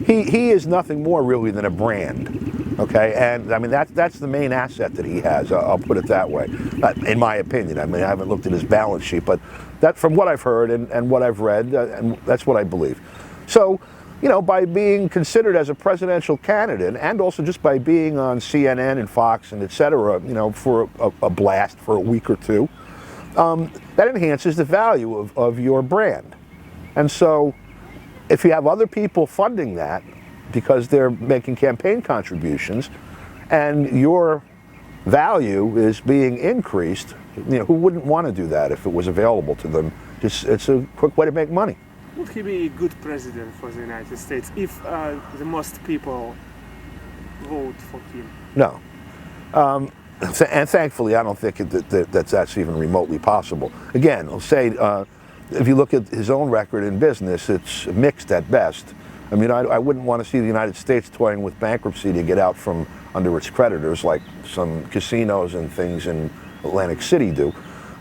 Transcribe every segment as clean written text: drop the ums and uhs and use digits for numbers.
he is nothing more really than a brand, okay? And I mean that's the main asset that he has. I'll put it that way, in my opinion. I mean I haven't looked at his balance sheet, but that from what I've heard and what I've read, and that's what I believe. So, you know, by being considered as a presidential candidate, and also just by being on CNN and Fox and et cetera, you know, for a blast for a week or two, that enhances the value of your brand. And so if you have other people funding that because they're making campaign contributions and your value is being increased, you know, who wouldn't want to do that if it was available to them? It's a quick way to make money. Would he be a good president for the United States if the most people vote for him? No. And thankfully, I don't think that's even remotely possible. Again, I'll say, if you look at his own record in business, it's mixed at best. I mean, I wouldn't want to see the United States toying with bankruptcy to get out from under its creditors like some casinos and things in Atlantic City do.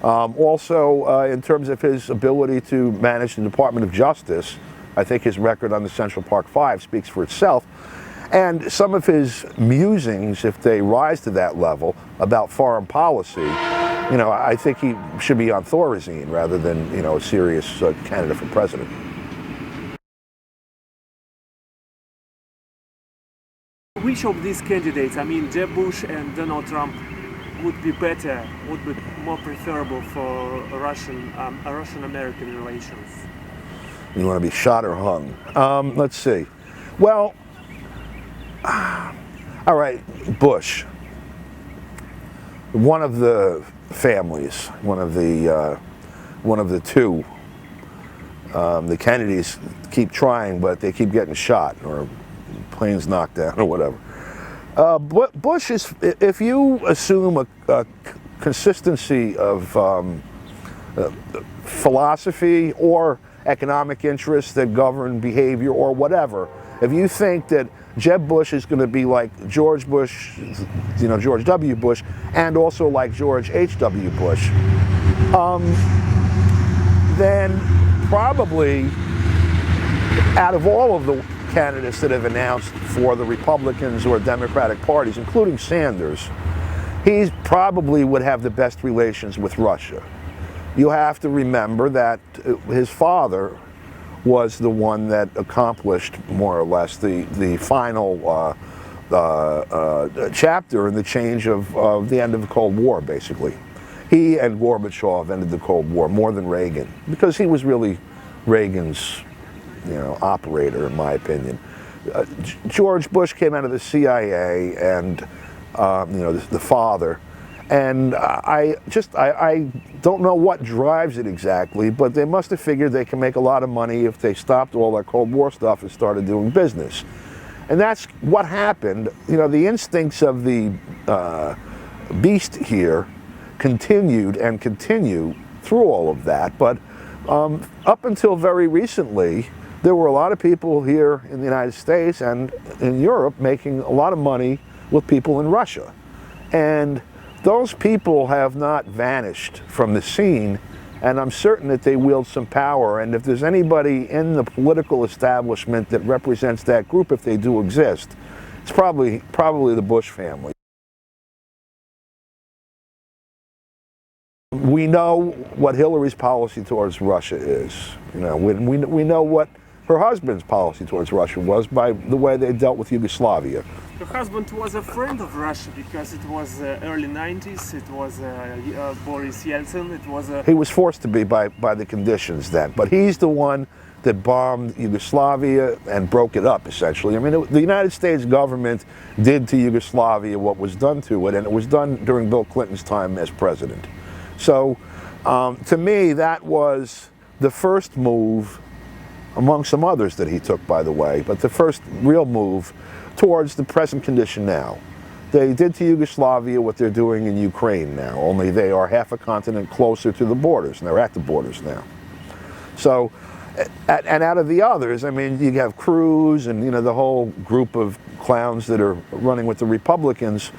Also, in terms of his ability to manage the Department of Justice, I think his record on the Central Park Five speaks for itself. And some of his musings, if they rise to that level, about foreign policy, you know, I think he should be on Thorazine rather than, you know, a serious candidate for president. Which of these candidates, I mean, Jeb Bush and Donald Trump, would be better, would be more preferable for Russian-American relations? You want to be shot or hung? Let's see. Well, all right, Bush. One of the families, one of the two. The Kennedys keep trying, but they keep getting shot or planes knocked down or whatever. Bush is, if you assume a consistency of philosophy or economic interests that govern behavior or whatever, if you think that Jeb Bush is going to be like George Bush, you know, George W. Bush, and also like George H.W. Bush, then probably out of all of the candidates that have announced for the Republicans or Democratic parties, including Sanders, he probably would have the best relations with Russia. You have to remember that his father was the one that accomplished, more or less, the final chapter in the change of the end of the Cold War, basically. He and Gorbachev ended the Cold War more than Reagan, because he was really Reagan's, you know, operator, in my opinion. George Bush came out of the CIA and, you know, the father. And I don't know what drives it exactly, but they must have figured they can make a lot of money if they stopped all that Cold War stuff and started doing business. And that's what happened. You know, the instincts of the beast here continued and continue through all of that. But up until very recently, there were a lot of people here in the United States and in Europe making a lot of money with people in Russia. And those people have not vanished from the scene, and I'm certain that they wield some power. And if there's anybody in the political establishment that represents that group, if they do exist, it's probably the Bush family. We know what Hillary's policy towards Russia is. You know, we know what her husband's policy towards Russia was by the way they dealt with Yugoslavia. Her husband was a friend of Russia because it was early 90s, it was Boris Yeltsin, it was He was forced to be by the conditions then, but he's the one that bombed Yugoslavia and broke it up, essentially. I mean, the United States government did to Yugoslavia what was done to it, and it was done during Bill Clinton's time as president. So, to me, that was the first move, among some others that he took, by the way, but the first real move towards the present condition now. They did to Yugoslavia what they're doing in Ukraine now, only they are half a continent closer to the borders, and they're at the borders now. So, and out of the others, I mean, you have Cruz and, you know, the whole group of clowns that are running with the Republicans.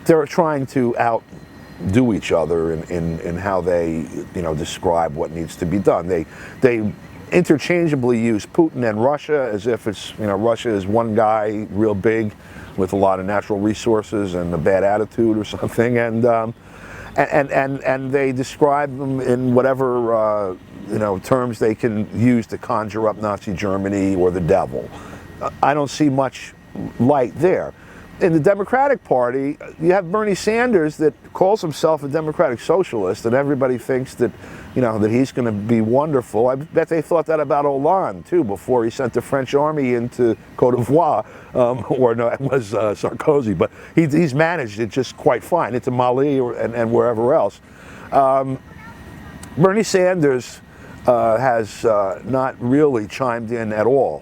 They're trying to outdo each other in how they, you know, describe what needs to be done. They interchangeably use Putin and Russia as if it's, Russia is one guy real big with a lot of natural resources and a bad attitude or something, and they describe them in whatever terms they can use to conjure up Nazi Germany or the devil. I don't see much light there. In the Democratic Party, you have Bernie Sanders that calls himself a democratic socialist, and everybody thinks that, that he's going to be wonderful. I bet they thought that about Hollande, too, before he sent the French army into Côte d'Ivoire, or no, it was Sarkozy, but he's managed it just quite fine, into Mali and wherever else. Bernie Sanders has not really chimed in at all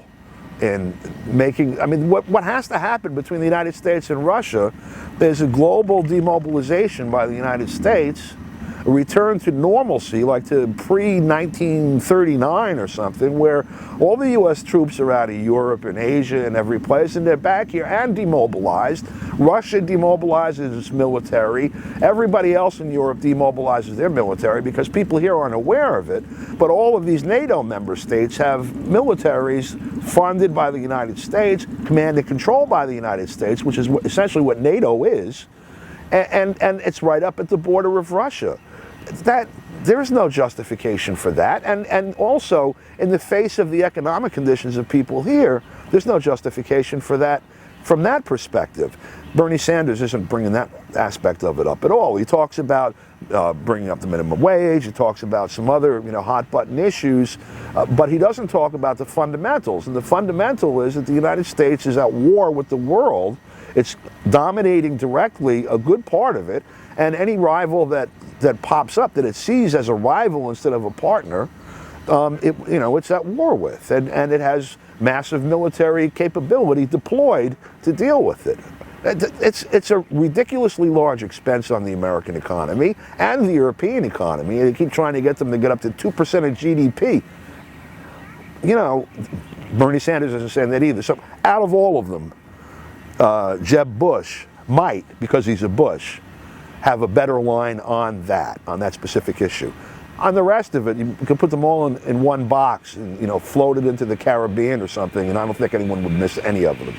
in making, what has to happen between the United States and Russia is a global demobilization by the United States, a return to normalcy, like to pre-1939 or something, where all the U.S. troops are out of Europe and Asia and every place, and they're back here and demobilized. Russia demobilizes its military. Everybody else in Europe demobilizes their military because people here aren't aware of it. But all of these NATO member states have militaries funded by the United States, commanded and controlled by the United States, which is essentially what NATO is, and it's right up at the border of Russia. There's no justification for that, and also in the face of the economic conditions of people here, there's no justification for that from that perspective. Bernie Sanders isn't bringing that aspect of it up at all. He talks about bringing up the minimum wage, he talks about some other hot button issues, but he doesn't talk about the fundamentals, and the fundamental is that the United States is at war with the world. It's dominating directly a good part of it, and any rival that pops up that it sees as a rival instead of a partner, it's at war with, and it has massive military capability deployed to deal with it. It's a ridiculously large expense on the American economy and the European economy. They keep trying to get them to get up to 2% of GDP. Bernie Sanders isn't saying that either. So out of all of them, Jeb Bush might, because he's a Bush, have a better line on that specific issue. On the rest of it, you can put them all in one box and float it into the Caribbean or something, and I don't think anyone would miss any of them.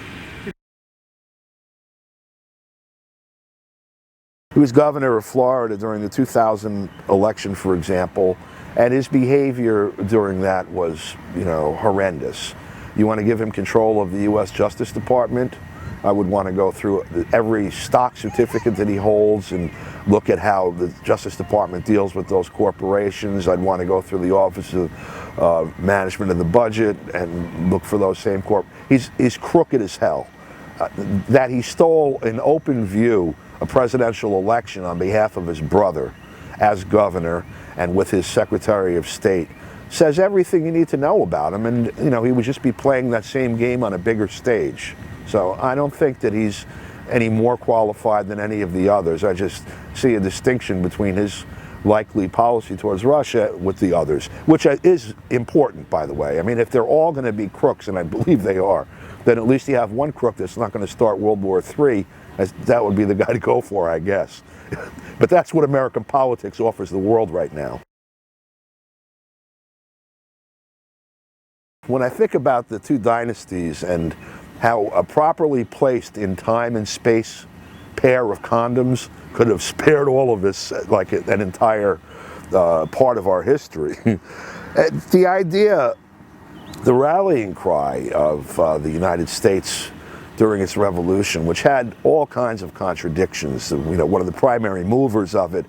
He was governor of Florida during the 2000 election, for example, and his behavior during that was, horrendous. You want to give him control of the U.S. Justice Department? I would want to go through every stock certificate that he holds and look at how the Justice Department deals with those corporations. I'd want to go through the Office of Management of the Budget and look for those same He's crooked as hell. That he stole in open view a presidential election on behalf of his brother as governor and with his Secretary of State says everything you need to know about him, and he would just be playing that same game on a bigger stage. So I don't think that he's any more qualified than any of the others. I just see a distinction between his likely policy towards Russia with the others, which is important, by the way. If they're all going to be crooks, and I believe they are, then at least you have one crook that's not going to start World War III. That would be the guy to go for, I guess. But that's what American politics offers the world right now. When I think about the two dynasties and how a properly placed in time and space pair of condoms could have spared all of us, like an entire part of our history. The idea, the rallying cry of the United States during its revolution, which had all kinds of contradictions. One of the primary movers of it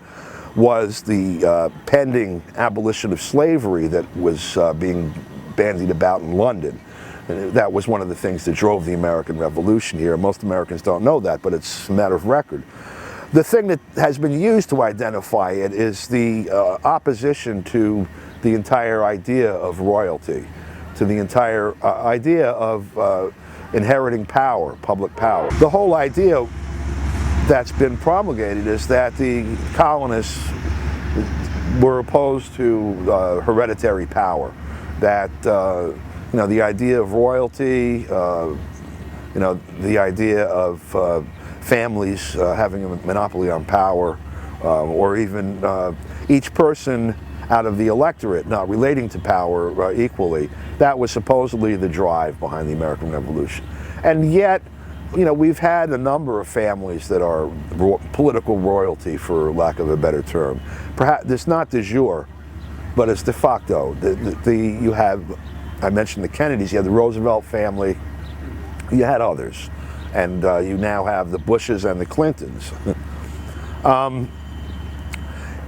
was the pending abolition of slavery that was being bandied about in London. That was one of the things that drove the American Revolution here. Most Americans don't know that, but it's a matter of record. The thing that has been used to identify it is the opposition to the entire idea of royalty, to the entire idea of inheriting power, public power. The whole idea that's been promulgated is that the colonists were opposed to hereditary power, that the idea of royalty, the idea of families having a monopoly on power, or even each person out of the electorate not relating to power equally. That was supposedly the drive behind the American Revolution. And yet, you know, we've had a number of families that are political royalty, for lack of a better term. Perhaps it's not de jure, but it's de facto. You have, I mentioned the Kennedys, you have the Roosevelt family, you had others, and you now have the Bushes and the Clintons.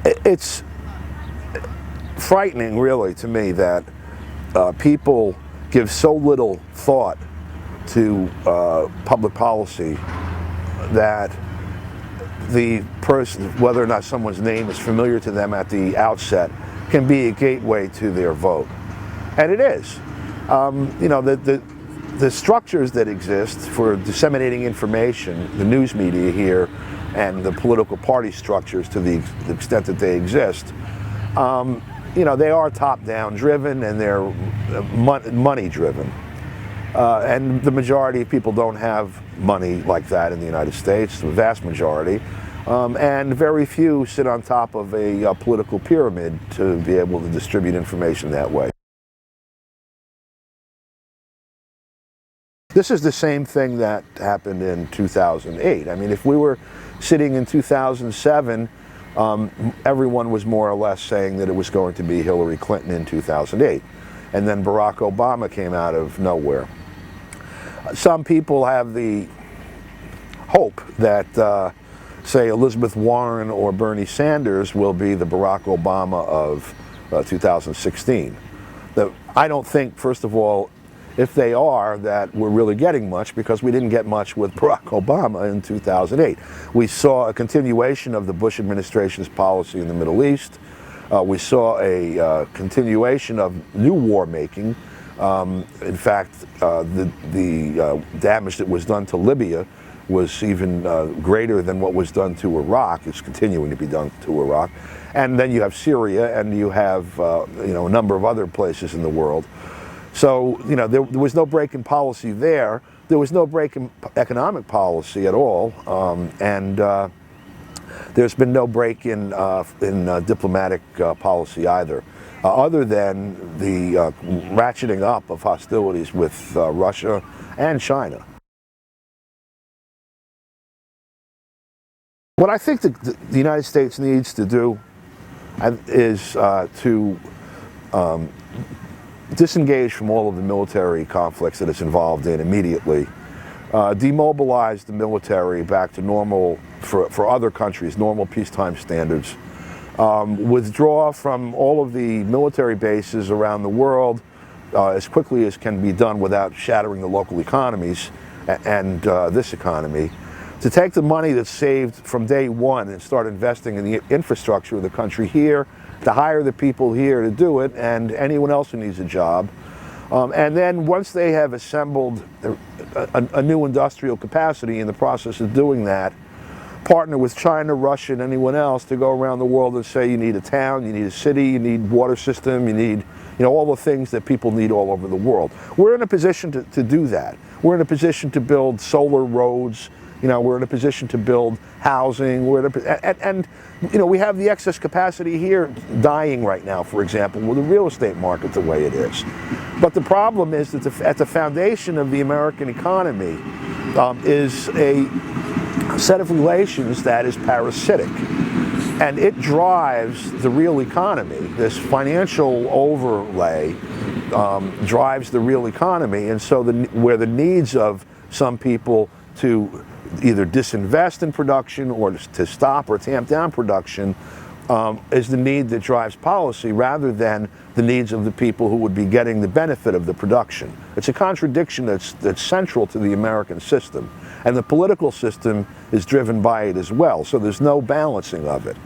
It's frightening, really, to me that people give so little thought to public policy that the person, whether or not someone's name is familiar to them at the outset, can be a gateway to their vote. And it is. You know, the structures that exist for disseminating information, the news media here, and the political party structures to the extent that they exist, you know, they are top-down driven and they're money driven. And the majority of people don't have money like that in the United States, the vast majority. And very few sit on top of a political pyramid to be able to distribute information that way. This is the same thing that happened in 2008. I mean, if we were sitting in 2007, everyone was more or less saying that it was going to be Hillary Clinton in 2008. And then Barack Obama came out of nowhere. Some people have the hope that, say, Elizabeth Warren or Bernie Sanders will be the Barack Obama of 2016. I don't think, first of all, if they are, that we're really getting much, because we didn't get much with Barack Obama in 2008. We saw a continuation of the Bush administration's policy in the Middle East. We saw a continuation of new war making. In fact, the damage that was done to Libya was even greater than what was done to Iraq. It's continuing to be done to Iraq. And then you have Syria, and you have you know, a number of other places in the world. So, you know, there was no break in policy there. There was no break in economic policy at all, and there's been no break in diplomatic policy either, other than the ratcheting up of hostilities with Russia and China. What I think the United States needs to do is to disengage from all of the military conflicts that it's involved in immediately, demobilize the military back to normal, for other countries, normal peacetime standards, withdraw from all of the military bases around the world as quickly as can be done without shattering the local economies and this economy, to take the money that's saved from day one and start investing in the infrastructure of the country here, to hire the people here to do it, and anyone else who needs a job. And then once they have assembled a new industrial capacity in the process of doing that, partner with China, Russia, and anyone else to go around the world and say you need a town, you need a city, you need water system, you need, you know, all the things that people need all over the world. We're in a position to do that. We're in a position to build solar roads. You know, we're in a position to build housing. We're in and you know, we have the excess capacity here dying right now, for example, with the real estate market the way it is. But the problem is that at the foundation of the American economy is a set of relations that is parasitic. And it drives the real economy. This financial overlay drives the real economy. And so where the needs of some people to either disinvest in production or to stop or tamp down production is the need that drives policy, rather than the needs of the people who would be getting the benefit of the production. It's a contradiction that's central to the American system, and the political system is driven by it as well, so there's no balancing of it.